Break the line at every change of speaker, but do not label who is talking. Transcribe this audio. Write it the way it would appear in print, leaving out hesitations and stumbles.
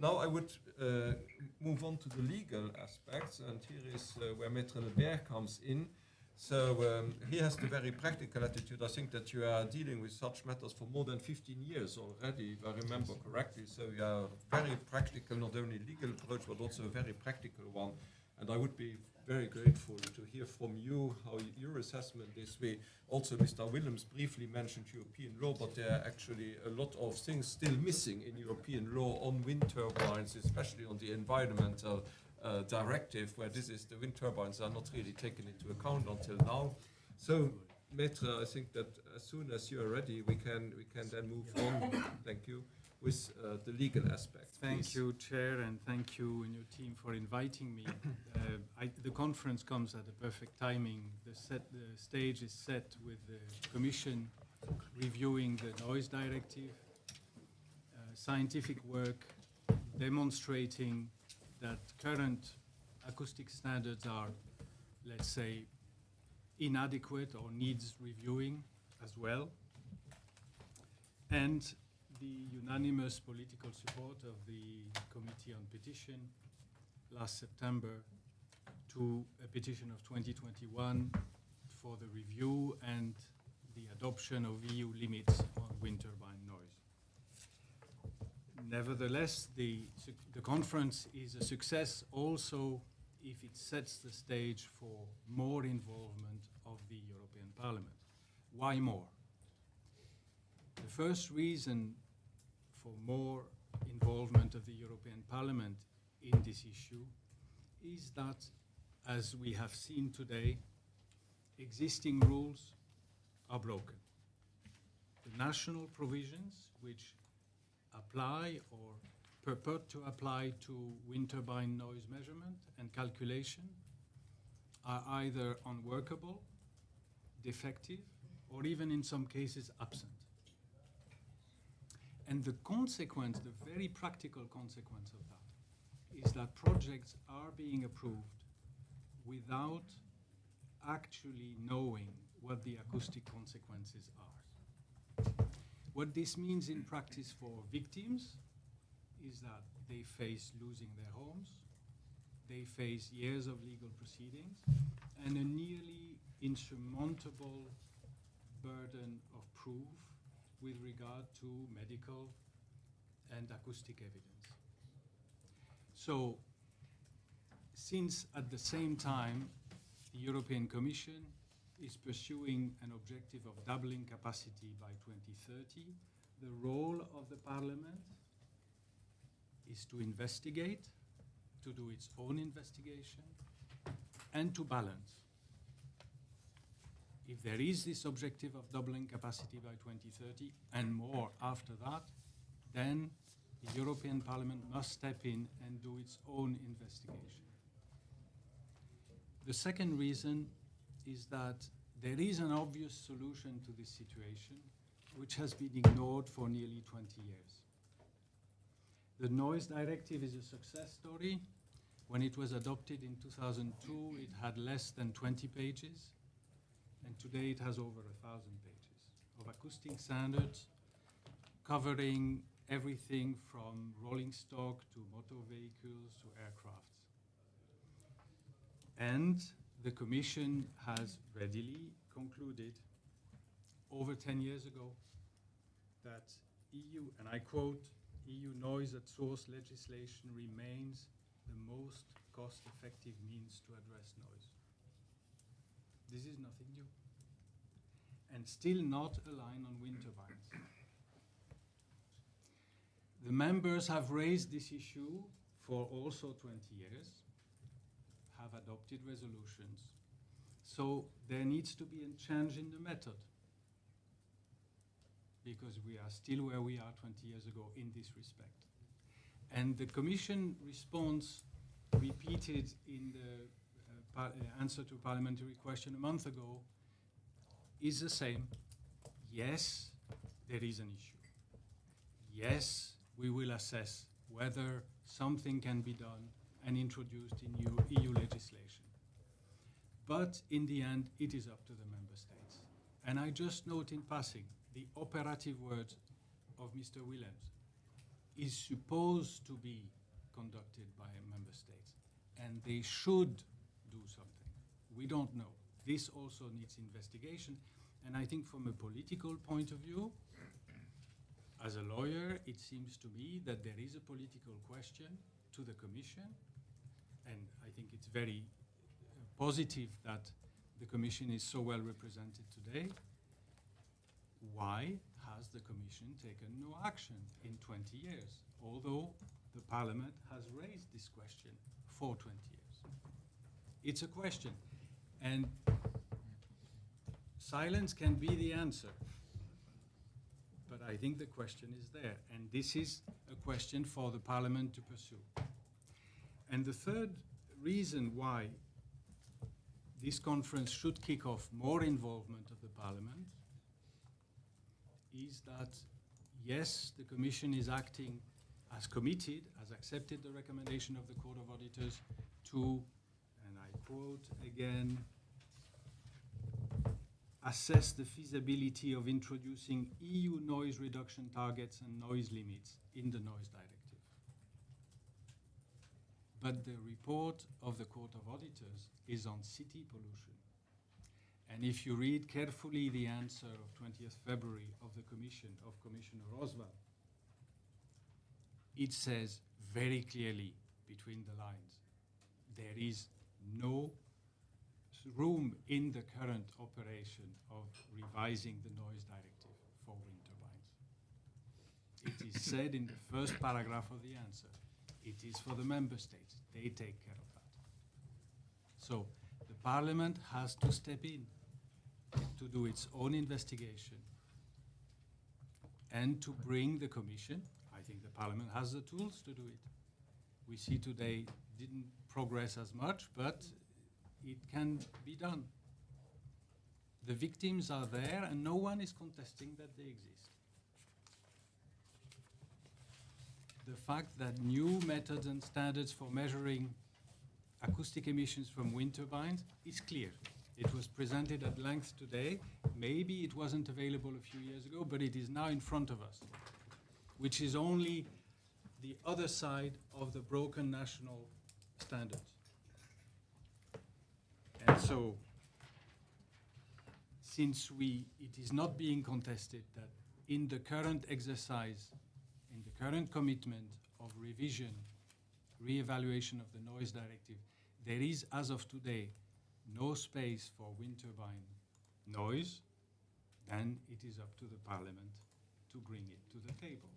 Now I would move on to the legal aspects, and here is where Maître Le Berre comes in. So he has the very practical attitude. I think that you are dealing with such matters for more than 15 years already, if I remember correctly. So you are very practical, not only legal approach, but also a very practical one. And I would be very grateful to hear from you how your assessment is. We also, Mr. Willems briefly mentioned European law, but there are actually a lot of things still missing in European law on wind turbines, especially on the environmental directive, where the wind turbines are not really taken into account until now. So, Maître, I think that as soon as you are ready, we can then move on. Thank you. With the legal aspect.
Thank you, Chair, and thank you and your team for inviting me. The conference comes at the perfect timing. The stage is set with the Commission reviewing the noise directive, scientific work demonstrating that current acoustic standards are, let's say, inadequate or needs reviewing as well, and the unanimous political support of the Committee on Petition last September to a petition of 2021 for the review and the adoption of EU limits on wind turbine noise. Nevertheless, the conference is a success also if it sets the stage for more involvement of the European Parliament. Why more? The first reason for more involvement of the European Parliament in this issue is that, as we have seen today, existing rules are broken. The national provisions which apply or purport to apply to wind turbine noise measurement and calculation are either unworkable, defective, or even in some cases absent. And the consequence, the very practical consequence of that, is that projects are being approved without actually knowing what the acoustic consequences are. What this means in practice for victims is that they face losing their homes, they face years of legal proceedings, and a nearly insurmountable burden of proof with regard to medical and acoustic evidence. So, since at the same time the European Commission is pursuing an objective of doubling capacity by 2030, the role of the Parliament is to investigate, to do its own investigation, and to balance. If there is this objective of doubling capacity by 2030 and more after that, then the European Parliament must step in and do its own investigation. The second reason is that there is an obvious solution to this situation which has been ignored for nearly 20 years. The Noise Directive is a success story. When it was adopted in 2002, it had less than 20 pages. And today it has over 1,000 pages of acoustic standards covering everything from rolling stock to motor vehicles to aircrafts. And the Commission has readily concluded over 10 years ago that EU, and I quote, EU noise at source legislation remains the most cost-effective means to address noise. This is nothing new. And still not a line on wind turbines. The members have raised this issue for also 20 years, have adopted resolutions. So there needs to be a change in the method, because we are still where we are 20 years ago in this respect. And the Commission response repeated in the answer to a parliamentary question a month ago is the same. Yes, there is an issue. Yes, we will assess whether something can be done and introduced in EU legislation. But in the end, it is up to the member states. And I just note in passing the operative words of Mr. Willems. is supposed to be conducted by member states, and they should do something. We don't know. This also needs investigation, and I think from a political point of view, as a lawyer, it seems to me that there is a political question to the Commission, and I think it's very positive that the Commission is so well represented today. Why has the Commission taken no action in 20 years, although the Parliament has raised this question for 20 years? It's a question, and silence can be the answer. But I think the question is there, and this is a question for the Parliament to pursue. And the third reason why this conference should kick off more involvement of the Parliament is that, yes, the Commission is acting as committed, has accepted the recommendation of the Court of Auditors to, and I quote again, assess the feasibility of introducing EU noise reduction targets and noise limits in the noise directive. But the report of the Court of Auditors is on city pollution. And if you read carefully the answer of 20th February of the Commission, of Commissioner Roswall, it says very clearly between the lines, there is no room in the current operation of revising the noise directive for wind turbines. It is said in the first paragraph of the answer. It is for the member states. They take care of that. So the Parliament has to step in to do its own investigation and to bring the Commission. I think the Parliament has the tools to do it. We see today didn't progress as much, but it can be done. The victims are there and no one is contesting that they exist. The fact that new methods and standards for measuring acoustic emissions from wind turbines is clear. It was presented at length today. Maybe it wasn't available a few years ago, but it is now in front of us, which is only the other side of the broken national standards. And so, since it is not being contested that in the current exercise, in the current commitment of revision, re-evaluation of the noise directive, there is, as of today, no space for wind turbine noise, then it is up to the Parliament to bring it to the table.